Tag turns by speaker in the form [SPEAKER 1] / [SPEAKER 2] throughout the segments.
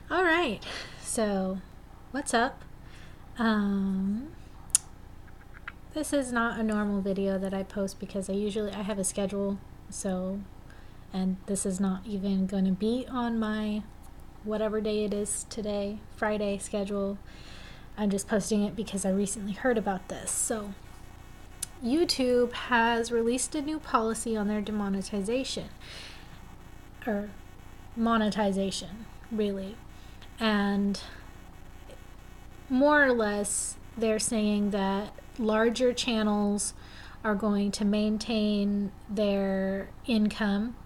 [SPEAKER 1] All right. So, what's up? Um, this is not a normal video that I post because I have a schedule. So, and this is not even going to be on my whatever day it is today, Friday schedule. I'm just posting it because I recently heard about this. So, YouTube has released a new policy on their demonetization or monetization, really. And more or less, they're saying that larger channels are going to maintain their income.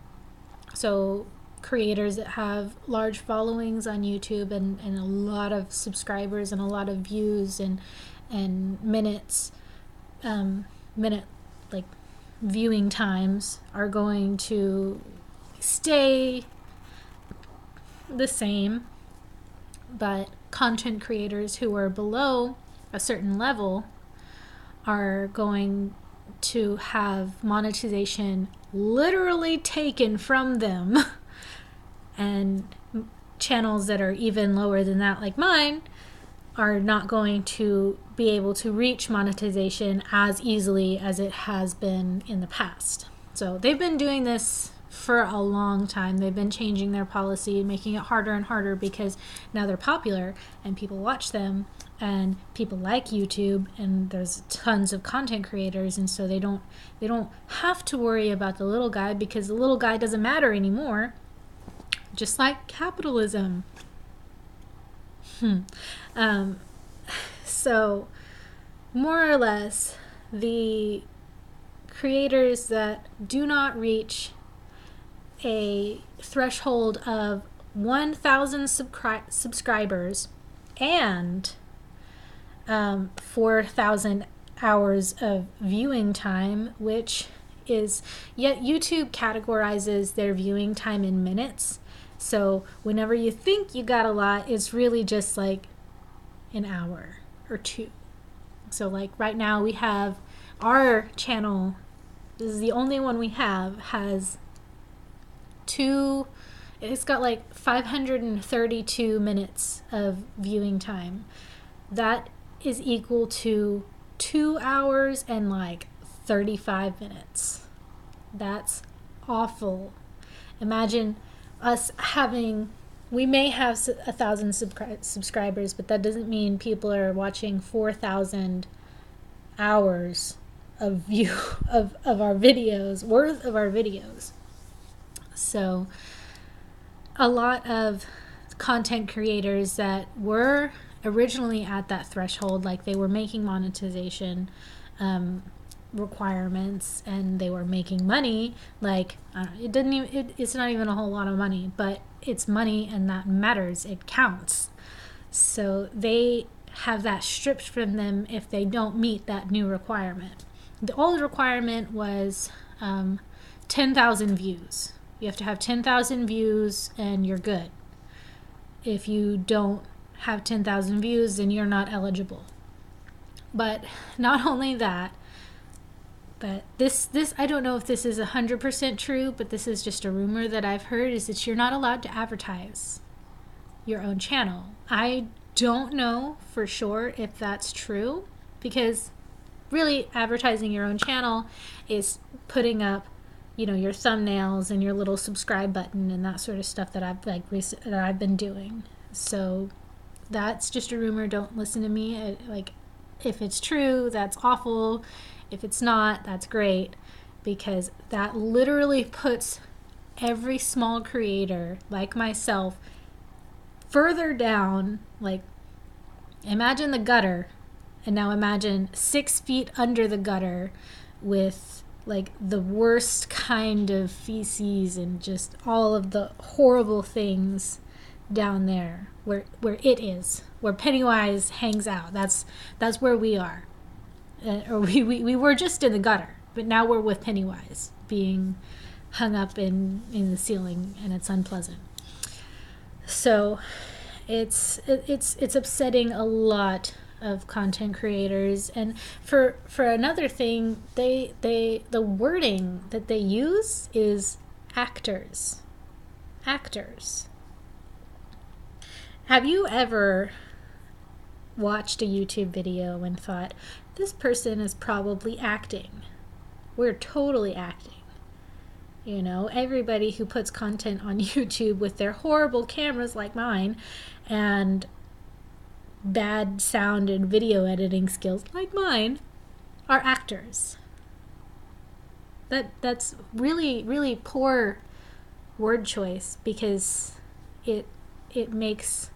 [SPEAKER 1] So, creators that have large followings on YouTube and a lot of subscribers and a lot of views and minute like viewing times are going to stay the same, but content creators who are below a certain level are going to have monetization literally taken from them. And channels that are even lower than that, like mine, are not going to be able to reach monetization as easily as it has been in the past. So they've been doing this for a long time. They've been changing their policy, making it harder and harder because now they're popular and people watch them and people like YouTube and there's tons of content creators, and so they don't have to worry about the little guy because the little guy doesn't matter anymore. Just like capitalism. So more or less, the creators that do not reach a threshold of 1,000 subscribers and 4,000 hours of viewing time, which is, yet YouTube categorizes their viewing time in minutes. So whenever you think you got a lot, it's really just like an hour or two. So like right now we have our channel, this is the only one we have, has it's got like 532 minutes of viewing time. That is equal to 2 hours and like 35 minutes. That's awful. Imagine us we may have 1,000 subscribers, but that doesn't mean people are watching 4,000 hours of view of our videos, worth of our videos. So a lot of content creators that were originally at that threshold, like they were making monetization requirements and they were making money, like it's not even a whole lot of money, but it's money and that matters, it counts. So they have that stripped from them if they don't meet that new requirement. The old requirement was 10,000 views. You have to have 10,000 views and you're good. If you don't have 10,000 views, then you're not eligible. But not only that, but this I don't know if this is 100% true, but this is just a rumor that I've heard, is that you're not allowed to advertise your own channel. I don't know for sure if that's true, because really advertising your own channel is putting up, your thumbnails and your little subscribe button and that sort of stuff that I've been doing. So that's just a rumor. Don't listen to me. If it's true, that's awful. If it's not, that's great, because that literally puts every small creator like myself further down. Like, imagine the gutter, and now imagine 6 feet under the gutter with like the worst kind of feces and just all of the horrible things down there where it is, where Pennywise hangs out. That's where we are. Or we were just in the gutter, but now we're with Pennywise being hung up in the ceiling, and it's unpleasant. So it's upsetting a lot of content creators. And for another thing, the wording that they use is actors. Have you ever watched a YouTube video and thought, this person is probably acting? We're totally acting. You know, everybody who puts content on YouTube with their horrible cameras like mine and bad sound and video editing skills like mine are actors. That's really, really poor word choice, because it makes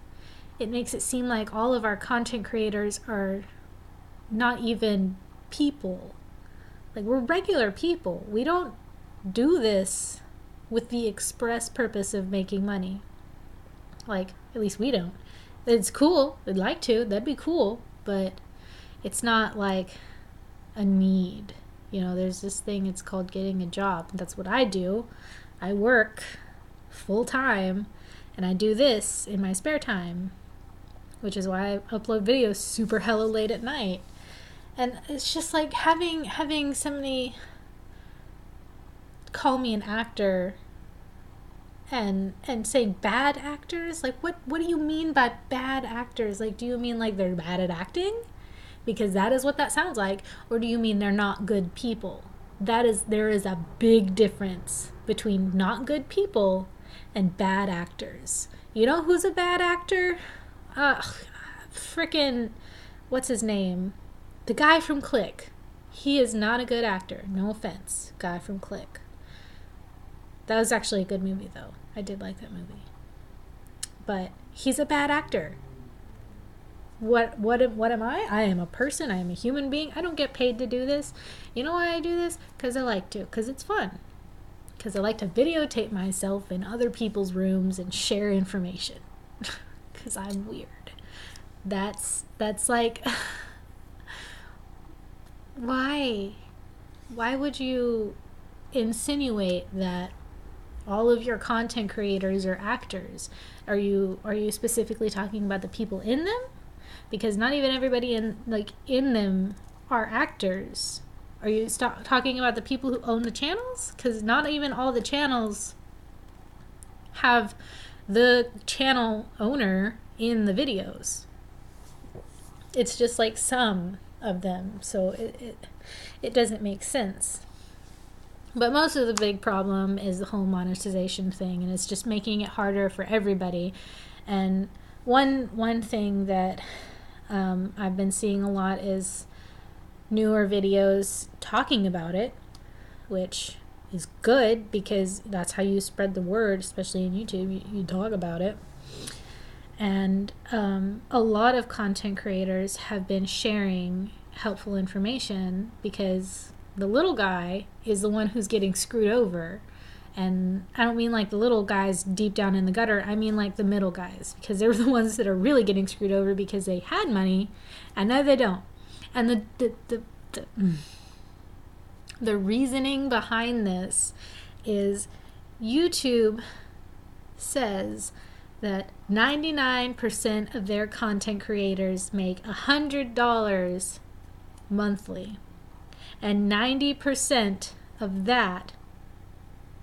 [SPEAKER 1] it seem like all of our content creators are not even people. Like, we're regular people. We don't do this with the express purpose of making money. Like, at least we don't. It's cool. We'd like to. That'd be cool. But it's not like a need. You know, there's this thing, it's called getting a job. That's what I do. I work full time and I do this in my spare time, which is why I upload videos super hella late at night. And it's just like having somebody call me an actor and say bad actors. Like, what do you mean by bad actors? Like, do you mean like they're bad at acting? Because that is what that sounds like. Or do you mean they're not good people? There is a big difference between not good people and bad actors. You know who's a bad actor? Frickin', what's his name? The guy from Click. He is not a good actor. No offense, guy from Click. That was actually a good movie, though. I did like that movie. But he's a bad actor. What am I? I am a person. I am a human being. I don't get paid to do this. You know why I do this? Because I like to. Because it's fun. Because I like to videotape myself in other people's rooms and share information. Because I'm weird. That's like... Why? Why would you insinuate that all of your content creators are actors? Are you specifically talking about the people in them? Because not even everybody in them are actors. Are you talking about the people who own the channels? Because not even all the channels have the channel owner in the videos. It's just like some of them, so it doesn't make sense. But most of the big problem is the whole monetization thing, and it's just making it harder for everybody. And one thing that I've been seeing a lot is newer videos talking about it, which is good because that's how you spread the word, especially in YouTube. You talk about it. And a lot of content creators have been sharing helpful information because the little guy is the one who's getting screwed over. And I don't mean like the little guys deep down in the gutter. I mean like the middle guys, because they're the ones that are really getting screwed over because they had money and now they don't. And the reasoning behind this is YouTube says that 99% of their content creators make $100 monthly, and 90% of that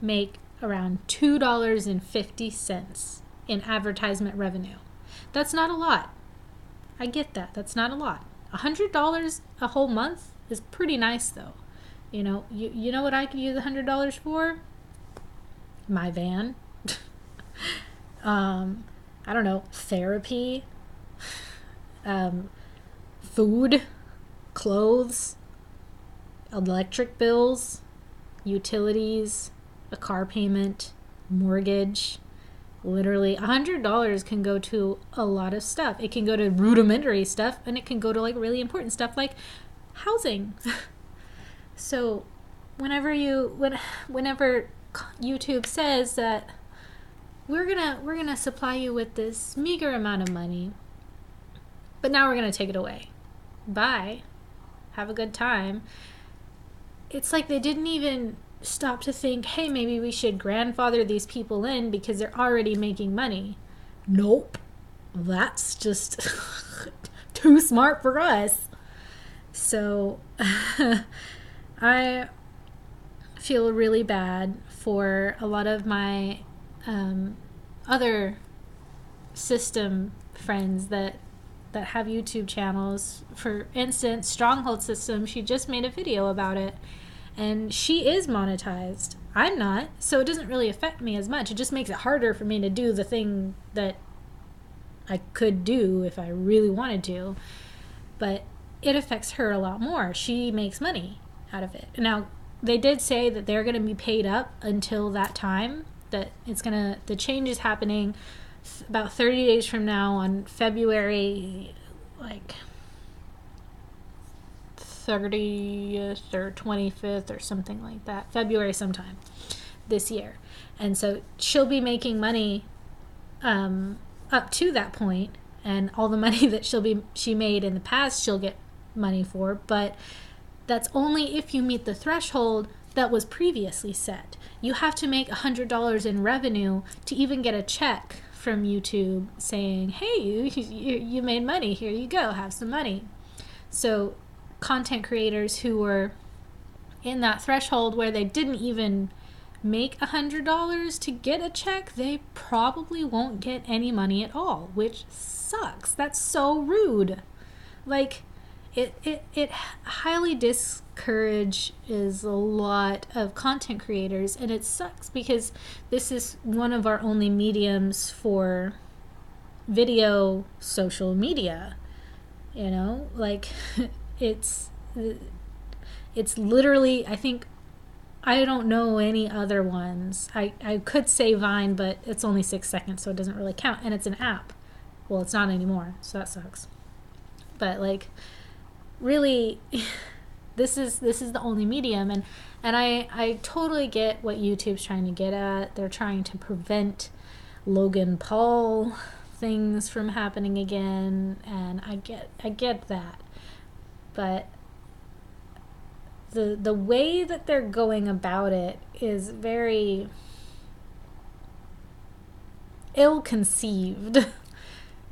[SPEAKER 1] make around $2.50 in advertisement revenue. That's not a lot. I get that. That's not a lot. $100 a whole month is pretty nice, though. You know, you know what I could use $100 for? My van. I don't know, therapy, food, clothes, electric bills, utilities, a car payment, mortgage. Literally, $100 can go to a lot of stuff. It can go to rudimentary stuff, and it can go to like really important stuff like housing. So whenever YouTube says that we're gonna supply you with this meager amount of money, but now we're gonna take it away. Bye. Have a good time. It's like they didn't even stop to think, hey, maybe we should grandfather these people in because they're already making money. Nope. That's just too smart for us. So I feel really bad for a lot of my other system friends that have YouTube channels. For instance, Stronghold System, she just made a video about it, and she is monetized. I'm not, so it doesn't really affect me as much. It just makes it harder for me to do the thing that I could do if I really wanted to, but it affects her a lot more. She makes money out of it. Now, they did say that they're going to be paid up until that time, that the change is happening about 30 days from now on February, like 30th or 25th or something like that. February sometime this year. And so she'll be making money up to that point, and all the money that she made in the past she'll get money for, but that's only if you meet the threshold that was previously set. You have to make $100 in revenue to even get a check from YouTube saying, hey, you made money, here you go, have some money. So content creators who were in that threshold where they didn't even make $100 to get a check, they probably won't get any money at all, which sucks. That's so rude. Like, it highly discourages a lot of content creators, and it sucks because this is one of our only mediums for video social media. You know, like it's literally, I don't know any other ones. I could say Vine, but it's only 6 seconds, so it doesn't really count, and it's an app. Well, it's not anymore, so that sucks. But like, really, this is the only medium, and I totally get what YouTube's trying to get at. They're trying to prevent Logan Paul things from happening again, and I get that. But the way that they're going about it is very ill-conceived.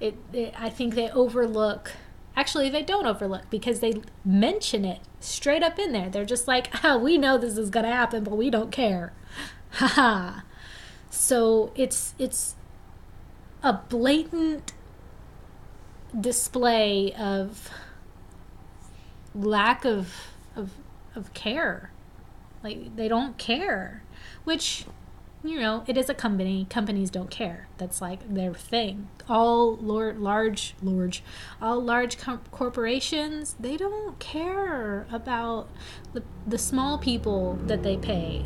[SPEAKER 1] I think they overlook. Actually, they don't overlook, because they mention it straight up in there. They're just like, we know this is going to happen, but we don't care. Haha. So it's a blatant display of lack of care. Like, they don't care, which, you know, it is a company. Companies don't care. That's like their thing. All large corporations, they don't care about the small people that they pay,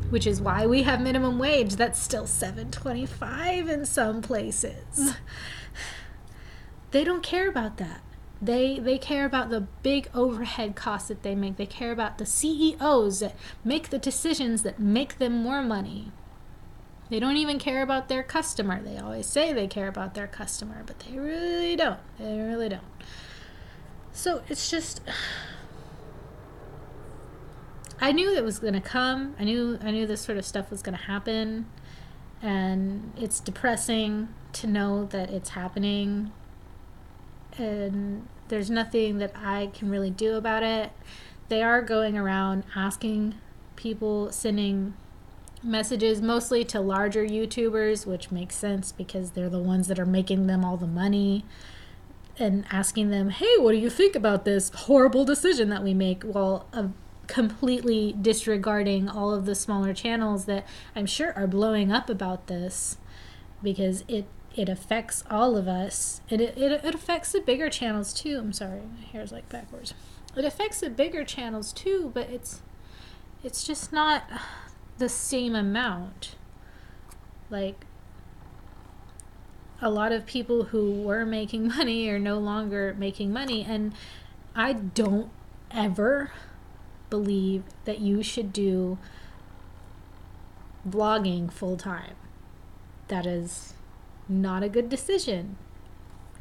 [SPEAKER 1] which is why we have minimum wage that's still $7.25 in some places. They don't care about that. They care about the big overhead costs that they make. They care about the CEOs that make the decisions that make them more money. They don't even care about their customer. They always say they care about their customer, but they really don't. They really don't. So it's just, I knew it was going to come. I knew this sort of stuff was going to happen, and it's depressing to know that it's happening, and there's nothing that I can really do about it. They are going around asking people, sending messages mostly to larger YouTubers, which makes sense because they're the ones that are making them all the money, and asking them, hey, what do you think about this horrible decision that we make, while completely disregarding all of the smaller channels that I'm sure are blowing up about this, because it affects all of us. It affects the bigger channels too. I'm sorry, my hair's like backwards. It affects the bigger channels too, but it's just not the same amount. Like, a lot of people who were making money are no longer making money, and I don't ever believe that you should do vlogging full time. That is not a good decision,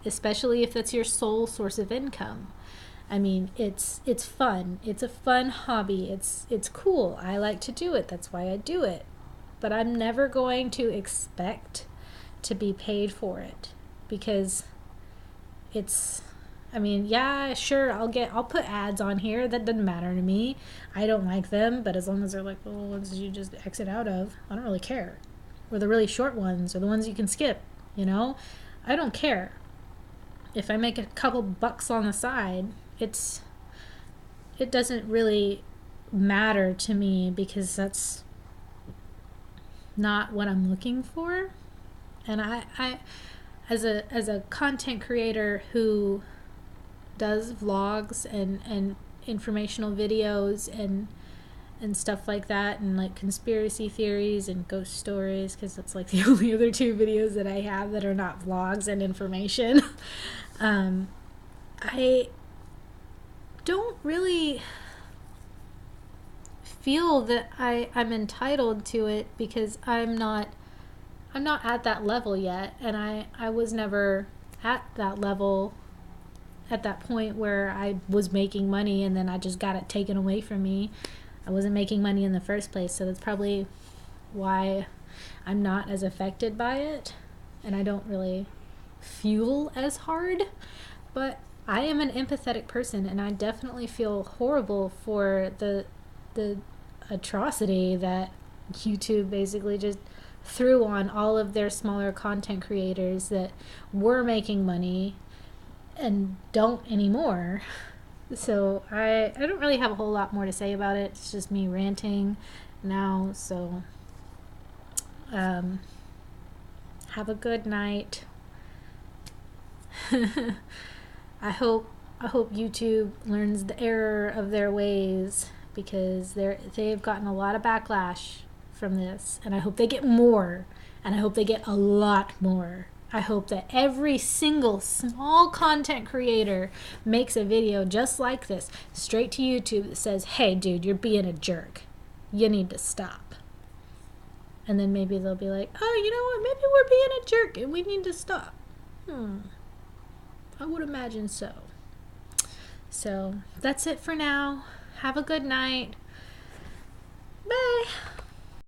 [SPEAKER 1] especially if that's your sole source of income. I mean, it's fun. It's a fun hobby. It's cool. I like to do it. That's why I do it. But I'm never going to expect to be paid for it, because I mean, yeah, sure, I'll put ads on here. That doesn't matter to me. I don't like them, but as long as they're like the ones you just exit out of, I don't really care. Or the really short ones, or the ones you can skip. You know, I don't care if I make a couple bucks on the side. It doesn't really matter to me, because that's not what I'm looking for. And I as a content creator who does vlogs and informational videos and stuff like that, and like conspiracy theories and ghost stories, because that's like the only other two videos that I have that are not vlogs and information. I don't really feel that I'm entitled to it, because I'm not at that level yet, and I was never at that level, at that point where I was making money and then I just got it taken away from me. I wasn't making money in the first place, so that's probably why I'm not as affected by it, and I don't really fuel as hard. But I am an empathetic person, and I definitely feel horrible for the atrocity that YouTube basically just threw on all of their smaller content creators that were making money and don't anymore. So I don't really have a whole lot more to say about it. It's just me ranting now. So have a good night. I hope YouTube learns the error of their ways, because they've gotten a lot of backlash from this, and I hope they get more, and I hope they get a lot more. I hope that every single small content creator makes a video just like this, straight to YouTube, that says, hey dude, you're being a jerk. You need to stop. And then maybe they'll be like, oh, you know what, maybe we're being a jerk and we need to stop. I would imagine so. So that's it for now. Have a good night. Bye.